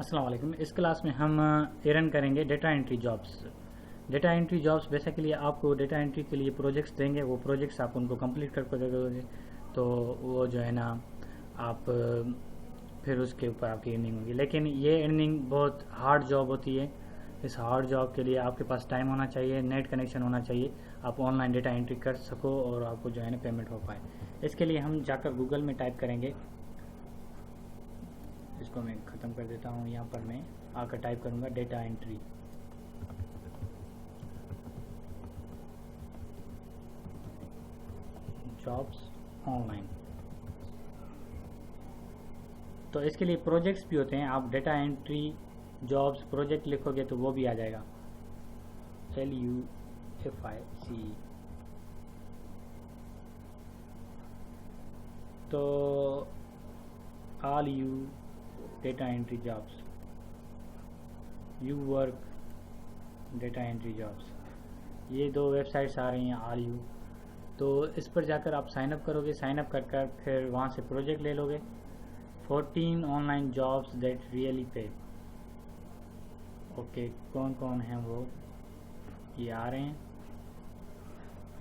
अस्सलाम वालेकुम। इस क्लास में हम रन करेंगे data entry jobs. Data entry jobs basically आपको डेटा एंट्री के लिए प्रोजेक्ट्स देंगे, वो प्रोजेक्ट्स आप उनको कंप्लीट करके दोगे तो वो जो है ना आप फिर उसके ऊपर आपकी अर्निंग होगी। लेकिन ये अर्निंग बहुत हार्ड जॉब होती है। इस हार्ड जॉब के लिए आपके पास टाइम होना चाहिए, नेट कनेक्शन होना चाहिए, आप ऑनलाइन डेटा एंट्री कर सको और आपको जो है ना पेमेंट हो पाए। इसके लिए हम जाकर गूगल में टाइप करेंगे। इसको मैं ख़त्म कर देता हूँ। यहाँ पर मैं आकर टाइप करूँगा डेटा एंट्री। Jobs online. तो इसके लिए प्रोजेक्ट्स भी होते हैं। आप डेटा एंट्री जॉब्स प्रोजेक्ट लिखोगे तो वो भी आ जाएगा, LUFIC। तो all you data entry jobs, you work data entry jobs, ये दो वेबसाइट्स आ रही हैं ऑल यू। तो इस पर जाकर आप साइन अप करोगे, साइन अप कर फिर वहाँ से प्रोजेक्ट ले लोगे। 14 online jobs that really pay. Okay, कौन कौन हैं वो, ये आ रहे हैं।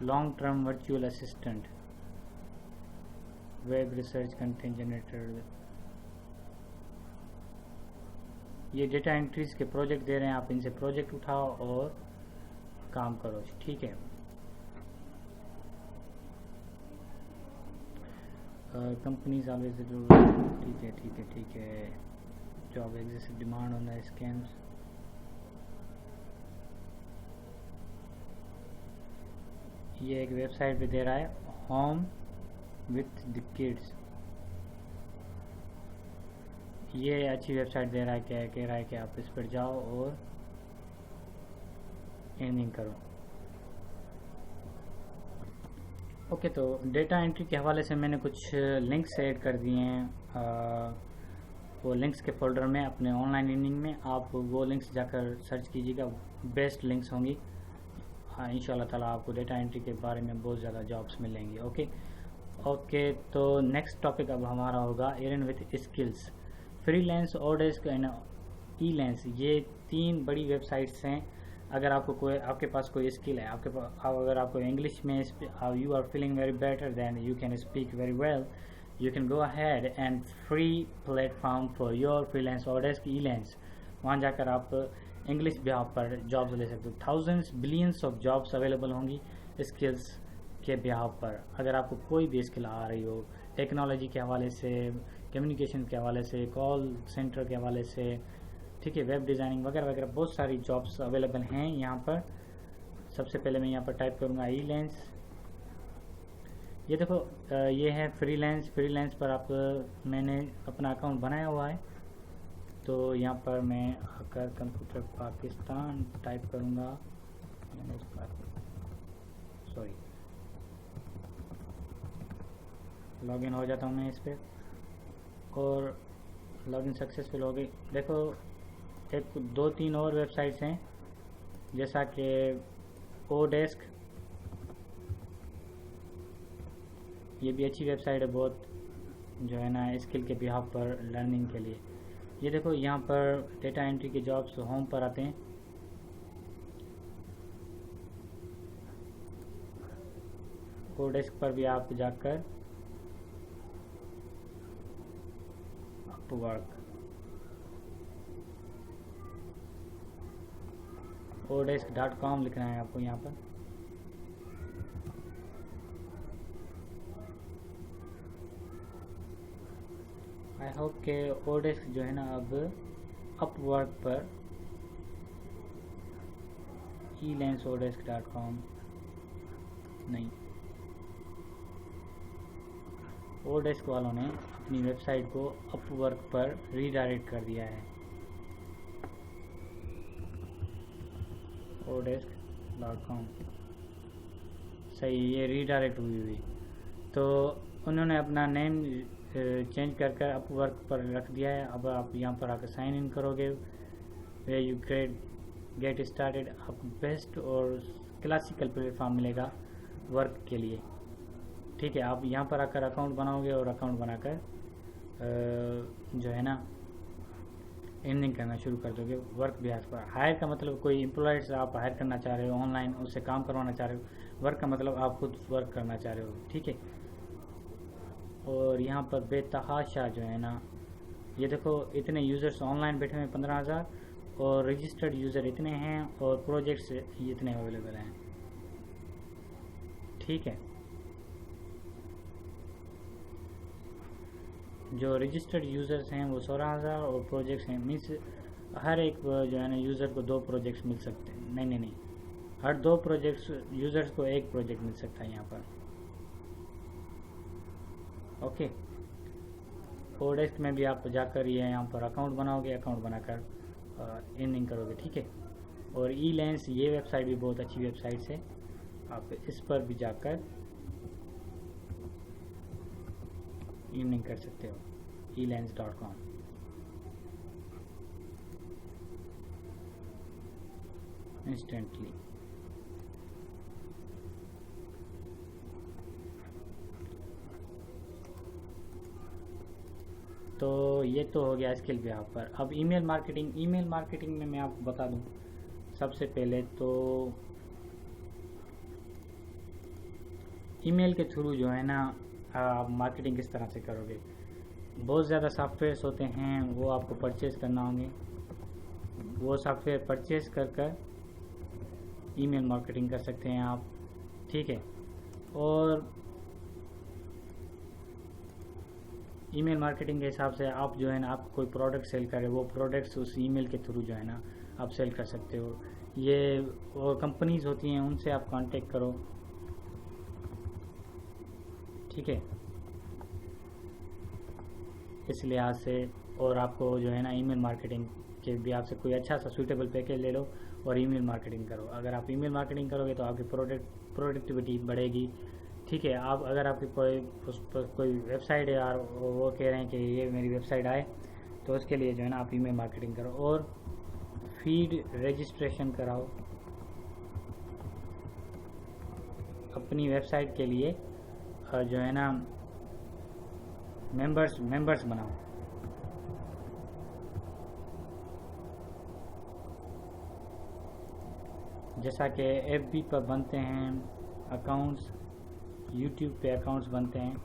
Long term virtual assistant, web research content generator, ये डेटा एंट्रीज के प्रोजेक्ट दे रहे हैं। आप इनसे प्रोजेक्ट उठाओ और काम करो, ठीक है। कंपनीज ऑलवेज, ठीक है। Job exist, demand on the scams. ये एक वेबसाइट पे दे रहा है, होम विथ द किड्स। ये अच्छी वेबसाइट दे रहा है, क्या कह रहा है कि आप इस पर जाओ और अर्निंग करो। ओके, तो डेटा एंट्री के हवाले से मैंने कुछ लिंक्स ऐड कर दिए हैं। वो लिंक्स के फोल्डर में अपने ऑनलाइन अर्निंग में आप वो लिंक्स जाकर सर्च कीजिएगा, बेस्ट लिंक्स होंगी। हाँ, इंशाल्लाह ताला आपको डेटा एंट्री के बारे में बहुत ज़्यादा जॉब्स मिलेंगी। ओके, तो नेक्स्ट टॉपिक अब हमारा होगा earn with skills. Freelance, oDesk and eLance, ये 3 बड़ी वेबसाइट्स हैं। अगर आपके पास कोई स्किल है, अगर आपको इंग्लिश में you are feeling very better then you can speak very well, you can go ahead and free platform for your freelance, oDesk, eLance. वहाँ जाकर आप इंग्लिश बिहाफ पर जॉब्स ले सकते हो। Thousands billions of jobs available होंगी skills के behalf पर। अगर आपको कोई भी स्किल आ रही हो, टेक्नोलॉजी के हवाले से, कम्युनिकेशन के हवाले से, कॉल सेंटर के हवाले से, ठीक है, वेब डिज़ाइनिंग वगैरह वगैरह, बहुत सारी जॉब्स अवेलेबल हैं यहाँ पर। सबसे पहले मैं यहाँ पर टाइप करूँगा ईलेंस। ये देखो, ये है फ्रीलांस। फ्रीलांस पर मैंने अपना अकाउंट बनाया हुआ है। तो यहाँ पर मैं आकर कंप्यूटर पाकिस्तान टाइप करूँगा, सॉरी, लॉगिन हो जाता हूँ मैं इस पर और लॉगिन सक्सेसफुल हो गई। देखो, 2-3 और वेबसाइट्स हैं, जैसा कि ओडेस्क, ये भी अच्छी वेबसाइट है बहुत, जो है ना स्किल के बिहाफ पर लर्निंग के लिए। ये देखो, यहाँ पर डेटा एंट्री के जॉब्स होम पर आते हैं। ओडेस्क पर भी आप जाकर वर्क, odesk.com लिखना है आपको यहाँ पर। आई होप के ओडेस्क जो है ना अब अपवर्क पर, ईलेंस odesk.com नहीं, ओडेस्क वालों ने अपनी वेबसाइट को अपवर्क पर रीडायरेक्ट कर दिया है, odesk.com। सही, ये रीडायरेक्ट हुई। तो उन्होंने अपना नेम चेंज कर अपवर्क पर रख दिया है। अब आप यहाँ पर आकर साइन इन करोगे, वे यू गेट स्टार्टेड। आपको बेस्ट और क्लासिकल प्लेटफॉर्म मिलेगा वर्क के लिए, ठीक है। आप यहाँ पर आकर अकाउंट बनाओगे और अकाउंट बनाकर जो है ना अर्निंग करना शुरू कर दोगे वर्क बेस पर। हायर का मतलब कोई एम्प्लॉय से आप हायर करना चाह रहे हो ऑनलाइन, उससे काम करवाना चाह रहे हो। वर्क का मतलब आप खुद वर्क करना चाह रहे हो, ठीक है। और यहाँ पर बेतहाशा जो है ना, ये देखो इतने यूज़र्स ऑनलाइन बैठे हुए 15,000 और रजिस्टर्ड यूज़र इतने हैं और प्रोजेक्ट्स इतने अवेलेबल हैं, ठीक है। जो रजिस्टर्ड यूज़र्स हैं वो 16,000 और प्रोजेक्ट्स हैं, मीन्स हर एक जो है ना यूज़र को 2 प्रोजेक्ट्स मिल सकते हैं। नहीं, हर 2 प्रोजेक्ट्स यूज़र्स को 1 प्रोजेक्ट मिल सकता है यहाँ पर, ओके। कोडेक्स में भी आप जाकर ये यहाँ पर अकाउंट बनाओगे, अकाउंट बनाकर अर्निंग करोगे, ठीक है। और E-Lens ये वेबसाइट भी बहुत अच्छी वेबसाइट है, आप इस पर भी जाकर अर्निंग कर सकते हो, elens.com। इंस्टेंटली तो ये तो हो गया स्किल पे आप पर। अब ईमेल मार्केटिंग में मैं आपको बता दूं, सबसे पहले तो ईमेल के थ्रू जो है ना आप मार्केटिंग किस तरह से करोगे। बहुत ज़्यादा सॉफ्टवेयर्स होते हैं, वो आपको परचेज़ करना होंगे। वो सॉफ्टवेयर परचेज़ कर ईमेल मार्केटिंग कर सकते हैं आप, ठीक है। और ईमेल मार्केटिंग के हिसाब से आप जो है ना, आप कोई प्रोडक्ट सेल करें, वो प्रोडक्ट्स उस ईमेल के थ्रू जो है ना आप सेल कर सकते हो। ये वो कंपनीज होती हैं, उनसे आप कांटेक्ट करो, ठीक है, इस लिहाज से। और आपको जो है ना ईमेल मार्केटिंग के भी आपसे कोई अच्छा सा सूटेबल पैकेज ले लो और ईमेल मार्केटिंग करो। अगर आप ईमेल मार्केटिंग करोगे तो आपकी प्रोडक्टिविटी बढ़ेगी, ठीक है। आप अगर आपकी कोई वेबसाइट है और वो कह रहे हैं कि ये मेरी वेबसाइट आए, तो उसके लिए जो है ना आप ईमेल मार्केटिंग करो और फीड रजिस्ट्रेशन कराओ अपनी वेबसाइट के लिए, जो है ना मेंबर्स बनाओ। जैसा कि FB पर बनते हैं अकाउंट्स, YouTube पे अकाउंट्स बनते हैं,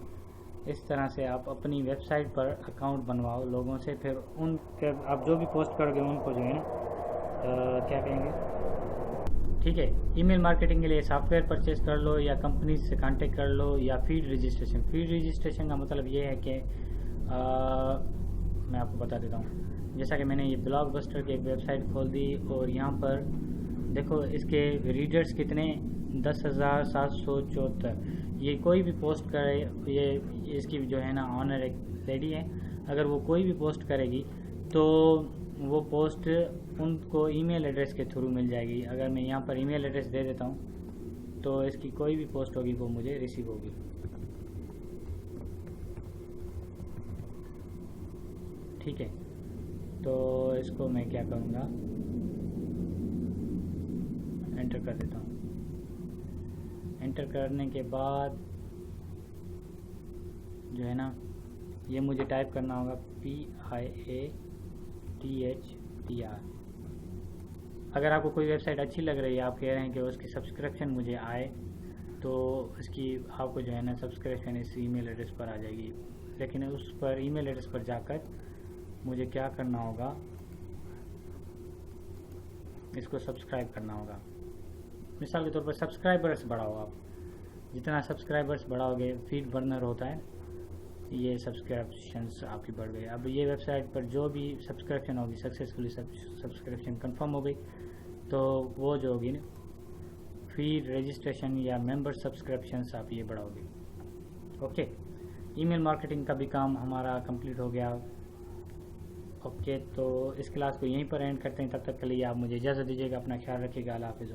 इस तरह से आप अपनी वेबसाइट पर अकाउंट बनवाओ लोगों से। फिर उनके आप जो भी पोस्ट करोगे उनको जो है ना क्या कहेंगे, ठीक है। ईमेल मार्केटिंग के लिए सॉफ्टवेयर परचेज कर लो या कंपनी से कांटेक्ट कर लो या फीड रजिस्ट्रेशन का मतलब ये है कि मैं आपको बता देता हूँ। जैसा कि मैंने ये ब्लॉकबस्टर की एक वेबसाइट खोल दी और यहाँ पर देखो इसके रीडर्स कितने, 10,774। ये कोई भी पोस्ट करे, ये इसकी जो है ना ऑनर एक लेडी है, अगर वो कोई भी पोस्ट करेगी तो वो पोस्ट उनको ईमेल एड्रेस के थ्रू मिल जाएगी। अगर मैं यहाँ पर ईमेल एड्रेस दे देता हूँ तो इसकी कोई भी पोस्ट होगी वो मुझे रिसीव होगी, ठीक है। तो इसको मैं क्या करूँगा, एंटर कर देता हूँ। एंटर करने के बाद जो है ना ये मुझे टाइप करना होगा PIATHR। अगर आपको कोई वेबसाइट अच्छी लग रही है, आप कह रहे हैं कि उसकी सब्सक्रिप्शन मुझे आए, तो इसकी आपको जो है ना सब्सक्रिप्शन इस ईमेल एड्रेस पर आ जाएगी। लेकिन उस पर ईमेल एड्रेस पर जाकर मुझे क्या करना होगा, इसको सब्सक्राइब करना होगा। मिसाल के तौर पर सब्सक्राइबर्स बढ़ाओ आप, जितना सब्सक्राइबर्स बढ़ाओगे फीड बर्नर होता है, ये सब्सक्रिप्शंस आपकी बढ़ गई। अब ये वेबसाइट पर जो भी सब्सक्रिप्शन होगी, सक्सेसफुली सब्सक्रिप्शन कंफर्म हो गई, तो वो जो होगी ना फीड रजिस्ट्रेशन या मेंबर सब्सक्रिप्शंस आप ये बढ़ाओगे, ओके। ईमेल मार्केटिंग का भी काम हमारा कंप्लीट हो गया, ओके। तो इस क्लास को यहीं पर एंड करते हैं, तब तक के लिए आप मुझे इजाज़त दीजिएगा। अपना ख्याल रखिएगा। अल्लाह हाफ़िज़।